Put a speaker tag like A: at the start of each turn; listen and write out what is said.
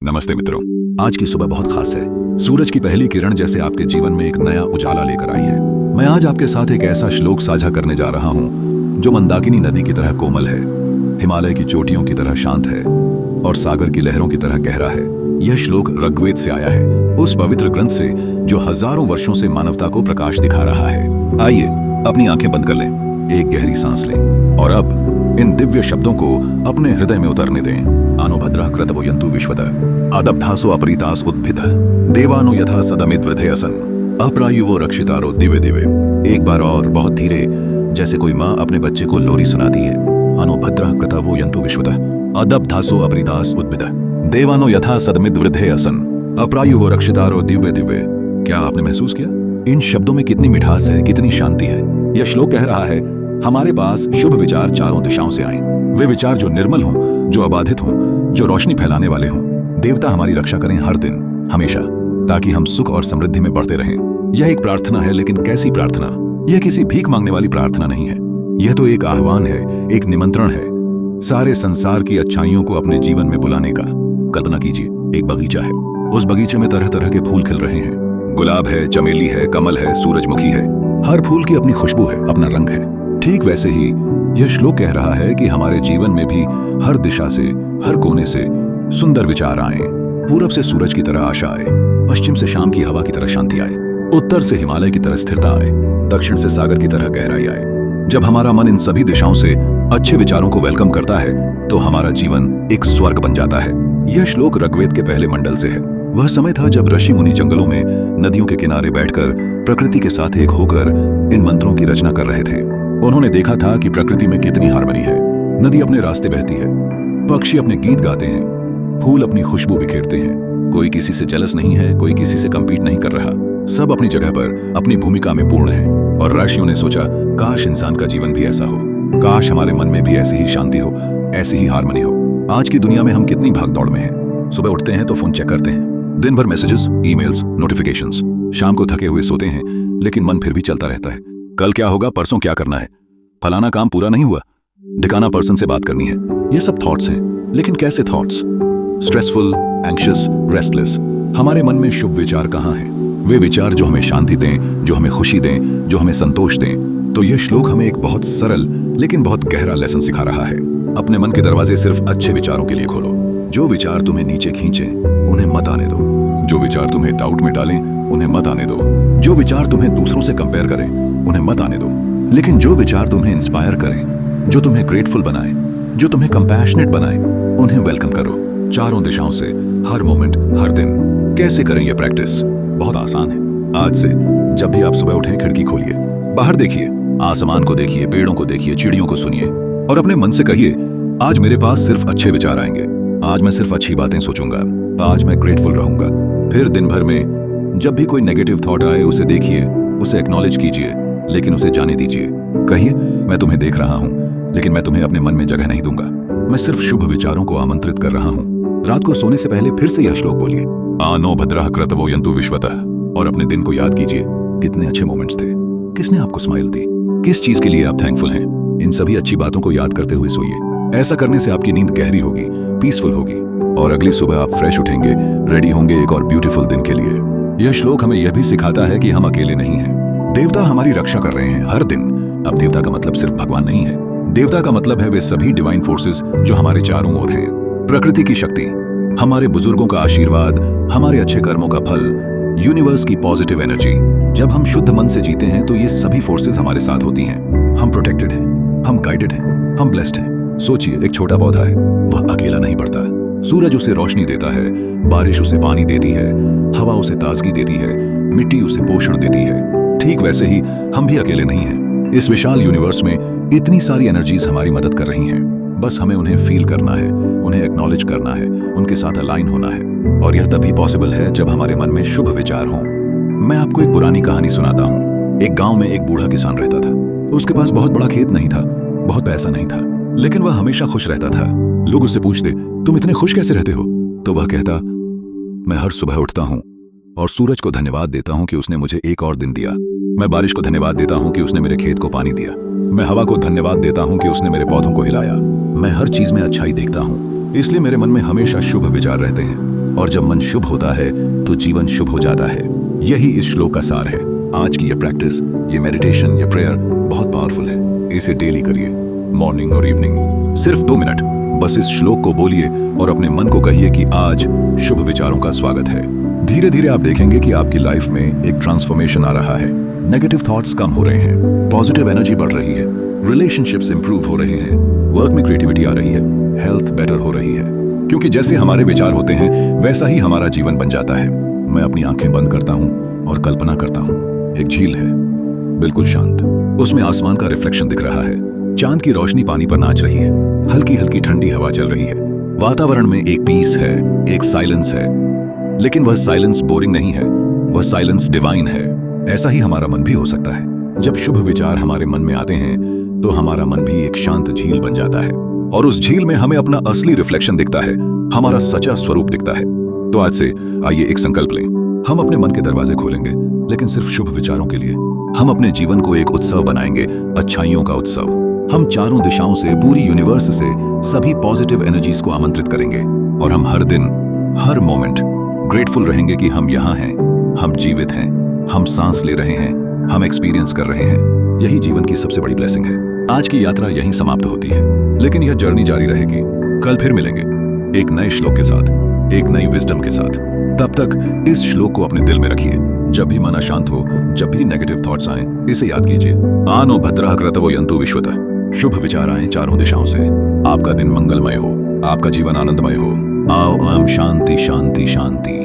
A: नमस्ते मित्रों। आज की सुबह बहुत खास है। सूरज की पहली किरण जैसे आपके जीवन में एक नया उजाला लेकर आई है। मैं आज आपके साथ एक ऐसा श्लोक साझा करने जा रहा हूँ जो मंदाकिनी नदी की तरह कोमल है, हिमालय की चोटियों की तरह शांत है और सागर की लहरों की तरह गहरा है। यह श्लोक ऋग्वेद से आया है, उस पवित्र ग्रंथ से जो हजारों वर्षों से मानवता को प्रकाश दिखा रहा है। आइए अपनी आंखें बंद कर लें, एक गहरी सांस लें और अब इन दिव्य शब्दों को अपने हृदय में उतरने दें। आनो भद्रः क्रतवो यन्तु विश्वतः आदब्धासो अपरीतास उद्भिदः देवानो यथा सदमित वृद्धेयसन अप्रायुवो रक्षितारो दिवे दिवे। एक बार और बहुत धीरे, जैसे कोई माँ अपने बच्चे को लोरी सुनाती है। आनो भद्रः क्रतवो यन्तु विश्वतः आदब्धासो अपरीतास उद्भिदः देवानो यथा सदमित वृद्धेयसन अप्रायुवो रक्षितारो दिवे दिवे। क्या आपने महसूस किया? इन शब्दों में कितनी मिठास है, कितनी शांति है। यह श्लोक कह रहा है हमारे पास शुभ विचार चारों दिशाओं से आए, वे विचार जो निर्मल हों, जो अबाधित हों, जो रोशनी फैलाने वाले हों। देवता हमारी रक्षा करें हर दिन, हमेशा, ताकि हम सुख और समृद्धि में बढ़ते रहें। यह एक प्रार्थना है, लेकिन कैसी प्रार्थना? यह किसी भीख मांगने वाली प्रार्थना नहीं है। यह तो एक आह्वान है, एक निमंत्रण है, सारे संसार की अच्छाइयों को अपने जीवन में बुलाने का। कल्पना कीजिए, एक बगीचा है, उस बगीचे में तरह तरह के फूल खिल रहे हैं। गुलाब है, चमेली है, कमल है, सूरजमुखी है। हर फूल की अपनी खुशबू है, अपना रंग है। ठीक वैसे ही यह श्लोक कह रहा है कि हमारे जीवन में भी हर दिशा से, हर कोने से सुंदर विचार आए। पूरब से सूरज की तरह आशा आए, पश्चिम से शाम की हवा की तरह शांति आए, उत्तर से हिमालय की तरह स्थिरता आए, दक्षिण से सागर की तरह गहराई आए। जब हमारा मन इन सभी दिशाओं से अच्छे विचारों को वेलकम करता है तो हमारा जीवन एक स्वर्ग बन जाता है। यह श्लोक ऋग्वेद के पहले मंडल से है। वह समय था जब ऋषि मुनि जंगलों में नदियों के किनारे बैठकर प्रकृति के साथ एक होकर इन मंत्रों की रचना कर रहे थे। उन्होंने देखा था कि प्रकृति में कितनी हार्मनी है। नदी अपने रास्ते बहती है, पक्षी अपने गीत गाते हैं, फूल अपनी खुशबू बिखेरते हैं। कोई किसी से जेलस नहीं है, कोई किसी से कम्पीट नहीं कर रहा। सब अपनी जगह पर अपनी भूमिका में पूर्ण है। और ऋषियों ने सोचा, काश इंसान का जीवन भी ऐसा हो, काश हमारे मन में भी ऐसी ही शांति हो, ऐसी ही हार्मनी हो। आज की दुनिया में हम कितनी भागदौड़ में हैं। सुबह उठते हैं तो फोन चेक करते हैं, दिन भर मैसेजेस, ईमेल्स, नोटिफिकेशंस। शाम को थके हुए सोते हैं, लेकिन मन फिर भी चलता रहता है। कल क्या होगा, परसों क्या करना है, फलाना काम पूरा नहीं हुआ, ढिकाना पर्सन से बात करनी है। ये सब थॉट्स हैं, लेकिन कैसे थॉट्स? Stressful, anxious, restless. हमारे मन में शुभ विचार कहाँ हैं? वे विचार जो हमें शांति दें, जो हमें खुशी दें, जो हमें संतोष दें। तो यह श्लोक हमें एक बहुत सरल लेकिन बहुत गहरा लेसन सिखा रहा है। अपने मन के दरवाजे सिर्फ अच्छे विचारों के लिए खोलो। जो विचार तुम्हें नीचे खींचें, उन्हें मत आने दो। जो विचार तुम्हें डाउट में डालें, उन्हें मत आने दो। जो विचार तुम्हें दूसरों से कंपेयर करें, उन्हें मत आने दो। लेकिन जो विचार तुम्हें इंस्पायर करें, जो तुम्हें ग्रेटफुल बनाए, जो तुम्हें कंपैशनेट बनाए, उन्हें वेलकम करो। चारों दिशाओं से, हर मोमेंट, हर दिन। कैसे करें ये प्रैक्टिस? बहुत आसान है। आज से जब भी आप सुबह उठें, खिड़की खोलिए, बाहर देखिए, आसमान को देखिए, पेड़ों को देखिए, चिड़ियों को सुनिए और अपने मन से कहिए, आज मेरे पास सिर्फ अच्छे विचार आएंगे, आज मैं सिर्फ अच्छी बातें सोचूंगा, आज मैं ग्रेटफुल रहूंगा। फिर दिन भर में जब भी कोई नेगेटिव थॉट आए, उसे देखिए, उसे एक्नॉलेज कीजिए, लेकिन उसे जाने दीजिए। कहिए, मैं तुम्हें देख रहा हूं, लेकिन मैं तुम्हें अपने मन में जगह नहीं दूंगा। मैं सिर्फ शुभ विचारों को आमंत्रित कर रहा हूं। रात को सोने से पहले फिर से यह श्लोक बोलिए, आनो भद्रः क्रतवो यन्तु विश्वतः। और अपने दिन को याद कीजिए, कितने अच्छे मोमेंट्स थे, किसने आपको स्माइल दी, किस चीज के लिए आप थैंकफुल हैं। इन सभी अच्छी बातों को याद करते हुए सोइए। ऐसा करने से आपकी नींद गहरी होगी, पीसफुल होगी और अगली सुबह आप फ्रेश उठेंगे, रेडी होंगे एक और ब्यूटीफुल दिन के लिए। यह श्लोक हमें यह भी सिखाता है कि हम अकेले नहीं हैं। देवता हमारी रक्षा कर रहे हैं हर दिन। अब देवता का मतलब सिर्फ भगवान नहीं है। देवता का मतलब है वे सभी डिवाइन फोर्सेस जो हमारे चारों ओर हैं। प्रकृति की शक्ति, हमारे बुजुर्गों का आशीर्वाद, हमारे अच्छे कर्मों का फल, यूनिवर्स की पॉजिटिव एनर्जी। जब हम शुद्ध मन से जीते हैं तो ये सभी फोर्सेस हमारे साथ होती हैं। हम प्रोटेक्टेड हैं, हम गाइडेड हैं, हम ब्लेस्ड हैं। सोचिए, एक छोटा पौधा है, वह अकेला नहीं बढ़ता। सूरज उसे रोशनी देता है, बारिश उसे पानी देती है, हवा उसे ताजगी देती है, मिट्टी उसे पोषण देती है। ठीक वैसे ही हम भी अकेले नहीं हैं। इस विशाल यूनिवर्स में इतनी सारी एनर्जीज हमारी मदद कर रही हैं। बस हमें उन्हें फील करना है, उन्हें एक्नॉलेज करना है, उनके साथ अलाइन होना है। और यह तभी पॉसिबल है जब हमारे मन में शुभ विचार हों। मैं आपको एक पुरानी कहानी सुनाता हूँ। एक गांव में एक बूढ़ा किसान रहता था। उसके पास बहुत बड़ा खेत नहीं था, बहुत पैसा नहीं था, लेकिन वह हमेशा खुश रहता था। लोग उससे पूछते, तुम इतने खुश कैसे रहते हो? तो वह कहता, मैं हर सुबह उठता हूँ और सूरज को धन्यवाद देता हूँ कि उसने मुझे एक और दिन दिया। मैं बारिश को धन्यवाद देता हूँ कि उसने मेरे खेत को पानी दिया। मैं हवा को धन्यवाद देता हूँ कि उसने मेरे पौधों को हिलाया। मैं हर चीज में अच्छाई देखता हूँ, इसलिए मेरे मन में हमेशा शुभ विचार रहते हैं। और जब मन शुभ होता है तो जीवन शुभ हो जाता है। यही इस श्लोक का सार है। आज की ये प्रैक्टिस, ये मेडिटेशन, ये प्रेयर बहुत पावरफुल है। इसे डेली करिए, मॉर्निंग और इवनिंग, सिर्फ 2 मिनट। बस इस श्लोक को बोलिए और अपने मन को कहिए कि आज शुभ विचारों का स्वागत है। धीरे धीरे आप देखेंगे कि आपकी लाइफ में एक ट्रांसफॉर्मेशन आ रहा है। नेगेटिव थॉट्स कम हो रहे हैं, पॉजिटिव एनर्जी बढ़ रही है, रिलेशनशिप्स इंप्रूव हो रहे हैं, वर्क में क्रिएटिविटी आ रही है, हेल्थ बेटर हो रही है। क्योंकि जैसे हमारे विचार होते हैं वैसा ही हमारा जीवन बन जाता है। मैं अपनी आंखें बंद करता हूँ और कल्पना करता हूँ, एक झील है, बिल्कुल शांत। उसमें आसमान का रिफ्लेक्शन दिख रहा है, चांद की रोशनी पानी पर नाच रही है, हल्की हल्की ठंडी हवा चल रही है। वातावरण में एक पीस है, एक साइलेंस है, लेकिन वह साइलेंस बोरिंग नहीं है, वह साइलेंस डिवाइन है। ऐसा ही हमारा मन भी हो सकता है। जब शुभ विचार हमारे मन में आते हैं तो हमारा मन भी एक शांत झील बन जाता है और उस झील में हमें अपना असली रिफ्लेक्शन दिखता है, हमारा सच्चा स्वरूप दिखता है। तो आज से आइए एक संकल्प लें। हम अपने मन के दरवाजे खोलेंगे, लेकिन सिर्फ शुभ विचारों के लिए। हम अपने जीवन को एक उत्सव बनाएंगे, अच्छाइयों का उत्सव। हम चारों दिशाओं से, पूरी यूनिवर्स से सभी पॉजिटिव एनर्जीज को आमंत्रित करेंगे और हम हर दिन, हर मोमेंट ग्रेटफुल रहेंगे कि हम यहाँ हैं, हम जीवित हैं, हम सांस ले रहे हैं, हम एक्सपीरियंस कर रहे हैं। यही जीवन की सबसे बड़ी ब्लेसिंग है। आज की यात्रा यहीं समाप्त होती है, लेकिन यह जर्नी जारी रहेगी। कल फिर मिलेंगे एक नए श्लोक के साथ, एक नई विजडम के साथ। तब तक इस श्लोक को अपने दिल में रखिए। जब भी मन अशांत हो, जब भी नेगेटिव थॉट्स आए, इसे याद कीजिए। आनो भद्रः क्रतवो यन्तु विश्वतः। शुभ विचार आए चारों दिशाओं से। आपका दिन मंगलमय हो, आपका जीवन आनंदमय हो। आओ, ओम शांति शांति शांति।